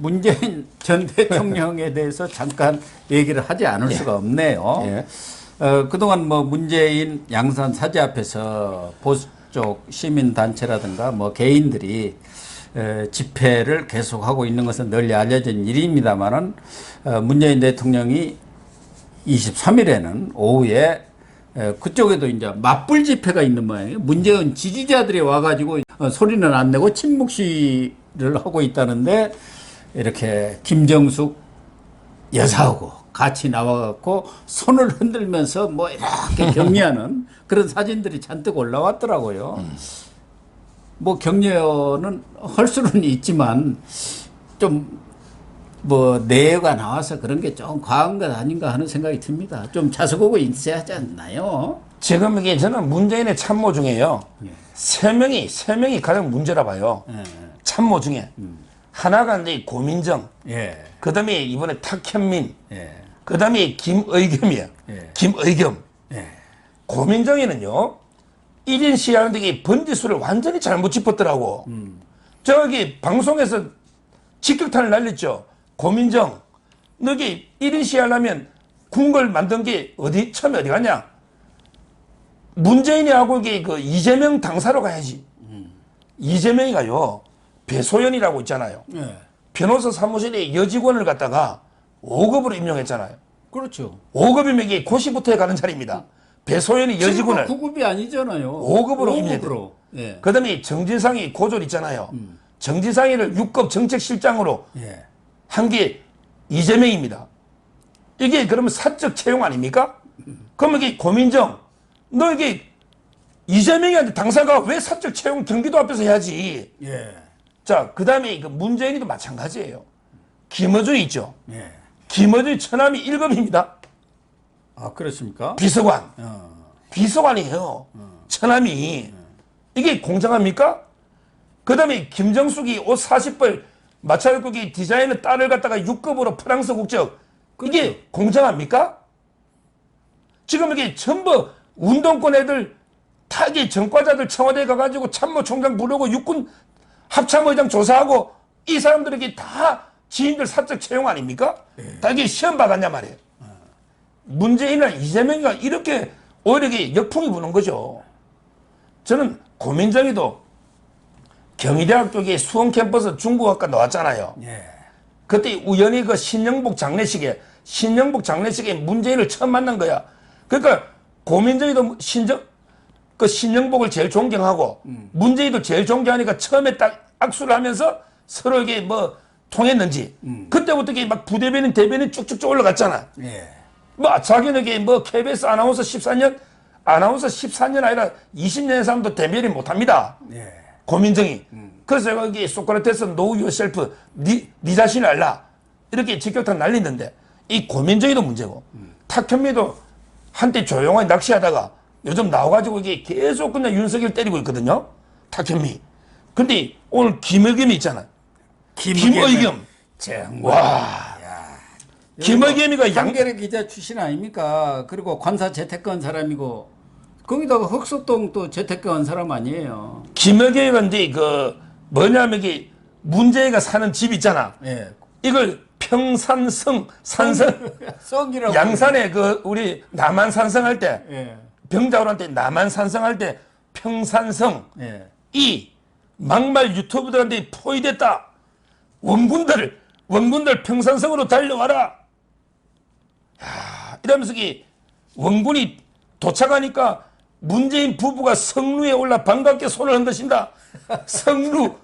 문재인 전 대통령에 대해서 잠깐 얘기를 하지 않을 수가 없네요. 예. 그동안 뭐 문재인 양산 사지 앞에서 보수 쪽 시민단체라든가 뭐 개인들이 집회를 계속하고 있는 것은 널리 알려진 일입니다만은 문재인 대통령이 23일에는 오후에 그쪽에도 이제 맞불 집회가 있는 모양이에요. 문재인 지지자들이 와가지고 소리는 안 내고 침묵 시위를 하고 있다는데 이렇게 김정숙 여사하고 같이 나와갖고 손을 흔들면서 뭐 이렇게 격려하는 그런 사진들이 잔뜩 올라왔더라고요. 뭐 격려는 할 수는 있지만 좀 뭐 내외가 나와서 그런 게 좀 과한 것 아닌가 하는 생각이 듭니다. 좀 자석하고 있어야 하지 않나요? 지금 이게 저는 문재인의 참모 중에요. 세 명이 가장 문제라 봐요. 참모 중에. 하나가 이제 고민정. 예. 그 다음에 이번에 탁현민. 예. 그 다음에 김의겸이에요. 예. 김의겸. 예. 고민정에는요, 1인 시위하는데 이 번지수를 완전히 잘못 짚었더라고. 저기 방송에서 직격탄을 날렸죠. 고민정, 너기 1인 시위하려면 궁궐 만든 게 처음에 어디 가냐? 문재인이 하고 이게 그 이재명 당사로 가야지. 이재명이 가요. 배소연이라고 있잖아요. 예. 변호사 사무실에 여직원을 갖다가 5급으로 임명했잖아요. 그렇죠. 5급이면 이게 고시부터에 가는 자리입니다. 배소연이 여직원을 9급이 아니잖아요. 5급으로 5급으로. 임명했어요. 예. 그 다음에 정진상이 고졸 있잖아요. 정진상이를 6급 정책실장으로 예. 한 게 이재명입니다. 이게 그러면 사적 채용 아닙니까? 그러면 이게 고민정, 너 이게 이재명이한테 당사가 왜 사적 채용 경기도 앞에서 해야지? 예. 자, 그 다음에 그 문재인이도 마찬가지예요. 김어준 있죠. 예. 김어준 처남이 1급입니다. 아, 그렇습니까? 비서관. 비서관이에요. 처남이. 이게 공정합니까? 그 다음에 김정숙이 옷 40벌 마찰국이 디자인의 딸을 갖다가 6급으로 프랑스 국적. 그렇죠. 이게 공정합니까? 지금 이게 전부 운동권 애들 타기 전과자들 청와대에 가가지고 참모총장 부르고 육군 합참의장 조사하고 이 사람들에게 다 지인들 사적 채용 아닙니까? 다 이게 시험 봐갔냐 말이에요. 문재인이나 이재명이가 이렇게 오히려 이게 역풍이 부는 거죠. 저는 고민정이도 경희대학 쪽에 수원 캠퍼스 중국학과 나왔잖아요. 예. 그때 우연히 그 신영복 장례식에 문재인을 처음 만난 거야. 그러니까 고민정이도 신영복을 제일 존경하고 문재인도 제일 존경하니까 처음에 딱 악수를 하면서 서로 이게 뭐 통했는지 그때부터 이게 막 부대변인 대변인 쭉쭉쭉 올라갔잖아. 예. 뭐 자기는 이게 뭐 KBS 아나운서 14년 아니라 20년의 사람도 대변인 못합니다. 예. 고민정이. 그래서 제가 여기 소크라테스 know yourself 네 자신을 알라 이렇게 직격탄 날리는데 이 고민정이도 문제고 탁현미도 한때 조용하게 낚시하다가 요즘 나와가지고 이게 계속 그냥 윤석열 때리고 있거든요. 탁현미. 근데 오늘 김의겸이 있잖아. 김의겸. 와. 김의겸이가 양계래 기자 출신 아닙니까? 그리고 관사 재테크한 사람이고 거기다가 흑석동 또 재테크한 사람 아니에요. 김의겸이 근데 그 뭐냐면 이게 문재인가 사는 집 있잖아. 예. 이걸 평산성 성이라고 양산에 그 우리 남한 산성할 때 예. 병자호란때 남한 산성할 때 평산성 예. 이 막말 유튜브들한테 포위됐다. 원군들 평산성으로 달려와라. 야, 이러면서 이 원군이 도착하니까 문재인 부부가 성루에 올라 반갑게 손을 흔드신다. 성루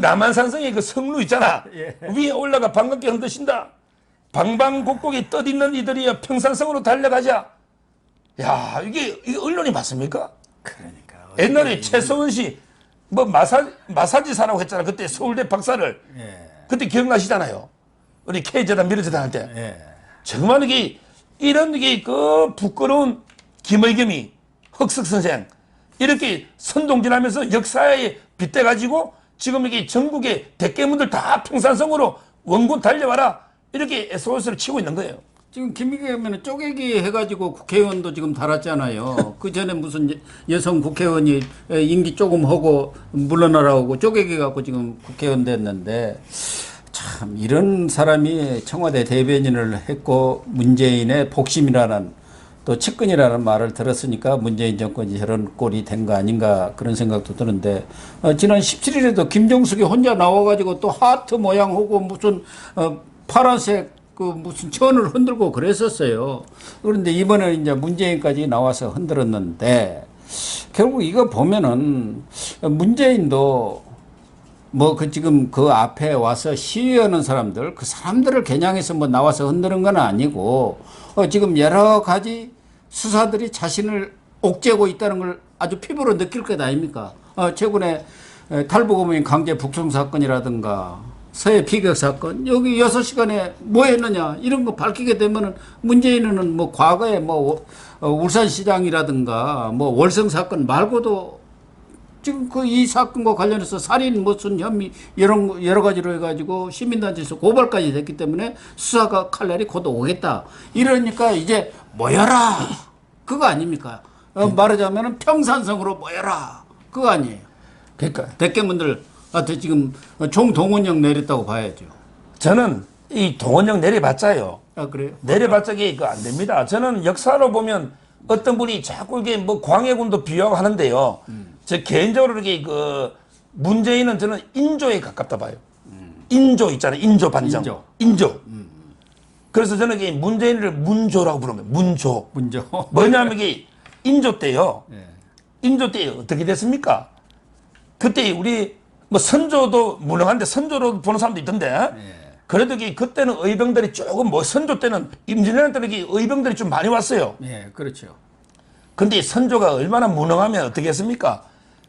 남한산성에 그 성루 있잖아. 예. 위에 올라가 반갑게 흔드신다. 방방곡곡에 떠있는 이들이여 평산성으로 달려가자. 야, 이게 언론이 맞습니까? 그러니까 옛날에 최서원 씨 뭐 마사지사라고 했잖아. 그때 서울대 박사를. 예. 그때 기억나시잖아요. 우리 K재단 미르재단 할 때. 예. 정말 이게 이런 게 그 부끄러운 김의겸이 흑석 선생 이렇게 선동진하면서 역사에 빗대가지고 지금 이게 전국의 대깨문들 다 평산성으로 원군 달려와라 이렇게 SOS를 치고 있는 거예요. 지금 김의겸은 쪼개기 해가지고 국회의원도 지금 달았잖아요. 그 전에 무슨 여성 국회의원이 임기 조금 하고 물러나라고 쪼개기 갖고 지금 국회의원 됐는데 참 이런 사람이 청와대 대변인을 했고 문재인의 복심이라는 또 측근이라는 말을 들었으니까 문재인 정권이 저런 꼴이 된 거 아닌가 그런 생각도 드는데 지난 17일에도 김정숙이 혼자 나와가지고 또 하트 모양하고 무슨 파란색 그 무슨 천을 흔들고 그랬었어요. 그런데 이번에 이제 문재인까지 나와서 흔들었는데 결국 이거 보면은 문재인도 뭐 그 지금 그 앞에 와서 시위하는 사람들 그 사람들을 겨냥해서 뭐 나와서 흔드는 건 아니고 지금 여러 가지 수사들이 자신을 옥죄고 있다는 걸 아주 피부로 느낄 것 아닙니까? 최근에 탈북어민 강제 북송 사건이라든가 서해 피격 사건 여기 6시간에 뭐 했느냐 이런 거 밝히게 되면은 문재인은 뭐 과거에 뭐 울산시장이라든가 뭐 월성 사건 말고도 지금 그 이 사건과 관련해서 살인 무슨 혐의 여러 가지로 해가지고 시민단체에서 고발까지 됐기 때문에 수사가 칼날이 곧 오겠다. 이러니까 이제 모여라 그거 아닙니까? 말하자면은 평산성으로 모여라 그거 아니에요. 그러니까 대깨문들한테 지금 총동원령 내렸다고 봐야죠. 저는 이 동원령 내려봤자요. 아 그래요? 내려봤자 이게 안 됩니다. 저는 역사로 보면 어떤 분이 자꾸 이게 뭐 광해군도 비유하고 하는데요. 저 개인적으로 이렇게 그 문재인은 저는 인조에 가깝다 봐요. 인조 있잖아요. 인조 반정. 인조. 그래서 저는 이게 문재인을 문조라고 부르면 문조. 뭐냐면 이게 인조 때요. 네. 인조 때 어떻게 됐습니까? 그때 우리 뭐 선조도 무능한데 선조로 보는 사람도 있던데. 네. 그래도 이게 그때는 의병들이 조금 뭐 선조 때는 임진왜란 때는 이게 의병들이 좀 많이 왔어요. 네, 그렇죠. 근데 선조가 얼마나 무능하면 어떻게 했습니까?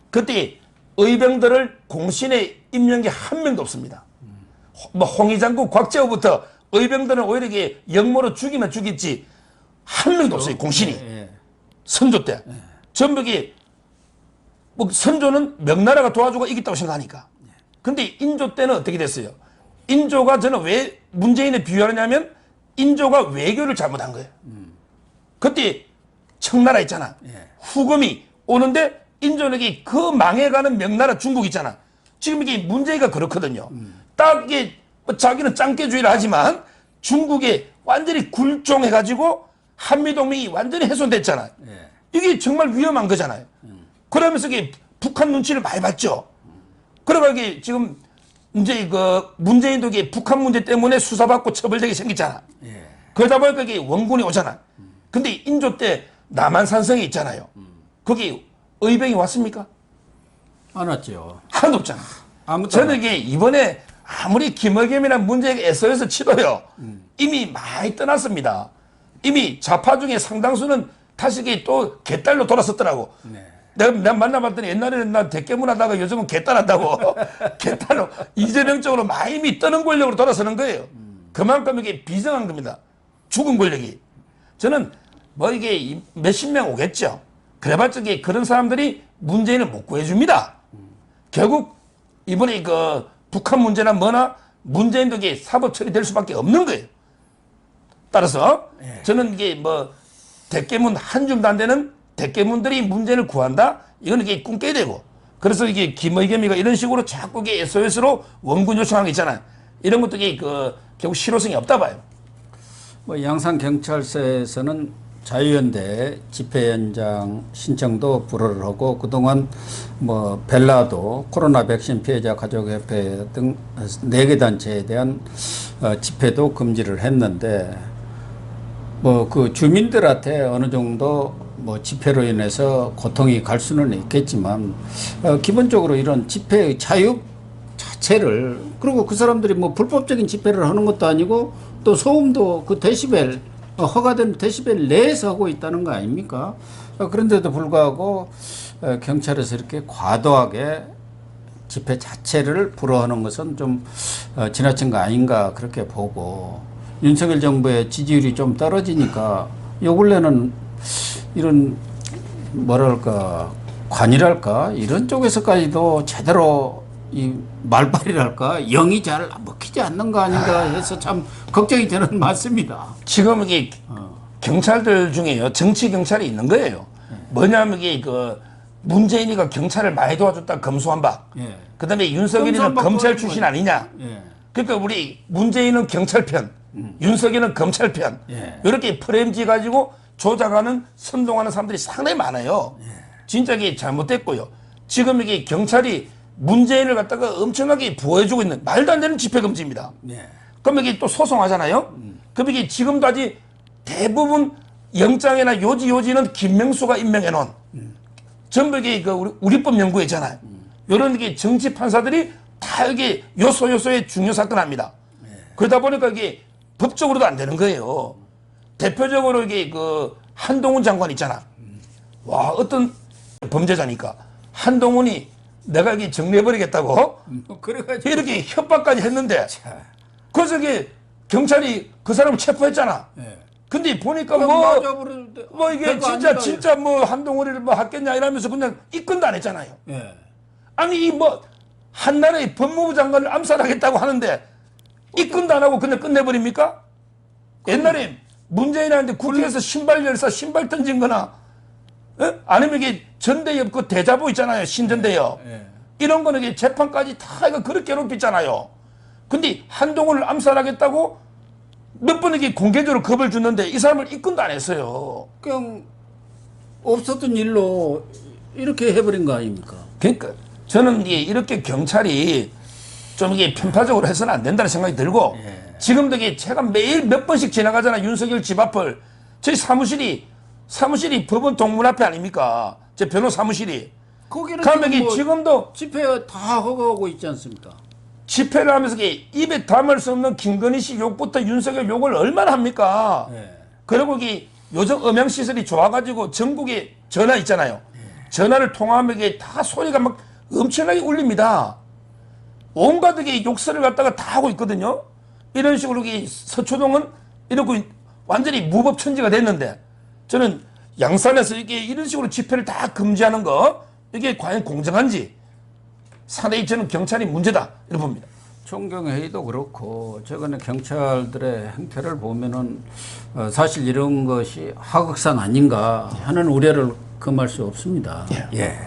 그때 의병들을 공신에 임는 게 한 명도 없습니다. 뭐 홍의장군 곽재우부터 의병들은 오히려 이게 역모로 죽이면 죽였지 한 명도 없어요. 공신이. 네. 선조 때. 전부 이게 뭐 선조는 명나라가 도와주고 이겼다고 생각하니까. 근데 인조 때는 어떻게 됐어요? 인조가 저는 왜 문재인에 비유하느냐면 인조가 외교를 잘못한 거예요. 그때 청나라 있잖아. 후금이 오는데 인조에게 그 망해가는 명나라 중국 있잖아. 지금 이게 문재인가 그렇거든요. 딱 이게 뭐 자기는 짱깨주의를 하지만 중국에 완전히 굴종해가지고 한미동맹이 완전히 훼손됐잖아. 이게 정말 위험한 거잖아요. 그러면서 이게 북한 눈치를 많이 봤죠. 그러니까 이게 지금 이제 그 문재인도 이게 북한 문제 때문에 수사받고 처벌되게 생겼잖아. 그러다 보니까 이게 원군이 오잖아. 근데 인조 때 남한산성이 있잖아요. 거기 의병이 왔습니까? 안 왔죠. 하나도 없잖아. 저는 이게 이번에 아무리 김의겸이나 문재인이 SOS 치도요. 이미 많이 떠났습니다. 이미 좌파 중에 상당수는 다시 이게 또 개딸로 돌아섰더라고. 내가 만나봤더니 옛날에는 난 대깨문 하다가 요즘은 개딸 한다고. 개딸로 이재명 쪽으로 많이 이미 떠는 권력으로 돌아서는 거예요. 그만큼 이게 비정한 겁니다. 죽은 권력이. 저는 뭐 이게 몇십 명 오겠죠. 그래봤자 이게 그런 사람들이 문재인을 못 구해줍니다. 결국 이번에 그 북한 문제나 뭐나 문재인도 이게 사법 처리될 수밖에 없는 거예요. 따라서 저는 이게 뭐 대깨문 한 줌도 안 되는 대깨문들이 문재인을 구한다? 이건 이게 꿈 깨야 되고. 그래서 이게 김의겸이가 이런 식으로 자꾸 이게 SOS로 원군 요청하는 게 있잖아요. 이런 것도 이게 그 결국 실효성이 없다 봐요. 뭐 양산경찰서에서는 자유연대 집회 연장 신청도 불허를 하고 그동안 뭐 벨라도 코로나 백신 피해자 가족협회 등 4개 단체에 대한 집회도 금지를 했는데 뭐 그 주민들한테 어느 정도 뭐 집회로 인해서 고통이 갈 수는 있겠지만 기본적으로 이런 집회의 자유 자체를 그리고 그 사람들이 뭐 불법적인 집회를 하는 것도 아니고 또 소음도 그 데시벨 허가된 데시벨 내에서 하고 있다는 거 아닙니까? 그런데도 불구하고 경찰에서 이렇게 과도하게 집회 자체를 불허하는 것은 좀 지나친 거 아닌가 그렇게 보고 윤석열 정부의 지지율이 좀 떨어지니까 요 근래는 이런 뭐랄까 관이랄까 이런 쪽에서까지도 제대로 이 말발이랄까 영이 잘 먹히지 않는 거 아닌가 해서 참 걱정이 되는 맞습니다. 지금 이게 경찰들 중에요 정치 경찰이 있는 거예요. 뭐냐면 이게 그 문재인이가 경찰을 많이 도와줬다 검수한박. 그다음에 윤석열이는 검찰 출신 아니냐. 그러니까 우리 문재인은 경찰편, 윤석열은 검찰편 예. 이렇게 프레임지 가지고 조작하는 선동하는 사람들이 상당히 많아요. 진짜 이게 잘못됐고요. 지금 이게 경찰이 문재인을 갖다가 엄청나게 부어해주고 있는 말도 안 되는 집회금지입니다. 예. 그럼 이게 또 소송하잖아요. 그럼 이게 지금도 아직 대부분 영장이나 요지는 김명수가 임명해 놓은 전부 이게 그 우리법 연구회 있잖아요. 이런 게 정치 판사들이 다 이게 요소의 중요 사건 합니다. 그러다 보니까 이게 법적으로도 안 되는 거예요. 대표적으로 이게 그 한동훈 장관 있잖아. 와, 어떤 범죄자니까 한동훈이 내가 이게 정리해버리겠다고 그래가지고 이렇게 협박까지 했는데 자, 그래서 이게 경찰이 그 사람을 체포했잖아. 예. 근데 보니까 맞아버리는데 뭐 이게 별거 진짜 아니다. 진짜 뭐 한동훈이를 뭐 하겠냐 이러면서 그냥 입건도 안 했잖아요. 예. 아니 이 뭐 한나라의 법무부 장관을 암살하겠다고 하는데 입건도 안 하고 그냥 끝내버립니까? 옛날에 문재인한테 국회에서 신발 열사 신발 던진 거나 아니면 이게 전대협 그 대자보 있잖아요. 신전대협. 예. 이런 거는 이게 재판까지 다 이거 그렇게 괴롭혔잖아요. 근데 한동훈을 암살하겠다고 몇 번 이게 공개적으로 겁을 줬는데 이 사람을 입건도 안 했어요. 그냥 없었던 일로 이렇게 해버린 거 아닙니까? 그러니까 저는 이게 이렇게 경찰이 좀 이게 편파적으로 해서는 안 된다는 생각이 들고 지금도 이게 제가 매일 몇 번씩 지나가잖아. 윤석열 집 앞을. 저희 사무실이 법원 동문 앞에 아닙니까? 제 변호 사무실이. 거기는 그러면 지금 이게 뭐 지금도 집회 다 허가하고 있지 않습니까? 집회를 하면서 이게 입에 담을 수 없는 김건희 씨 욕부터 윤석열 욕을 얼마나 합니까? 예. 그리고 이게 요즘 음향시설이 좋아가지고 전국에 전화 있잖아요. 전화를 통화하면 이게 다 소리가 막 엄청나게 울립니다. 온갖 게 욕설을 갖다가 다 하고 있거든요. 이런 식으로 이 서초동은 이렇게 완전히 무법천지가 됐는데 저는 양산에서 이게 이런 식으로 집회를 다 금지하는 거 이게 과연 공정한지 상당히 저는 경찰이 문제다 이렇게 봅니다. 총경회의도 그렇고 최근에 경찰들의 행태를 보면은 사실 이런 것이 하극상 아닌가 하는 우려를 금할 수 없습니다. 예.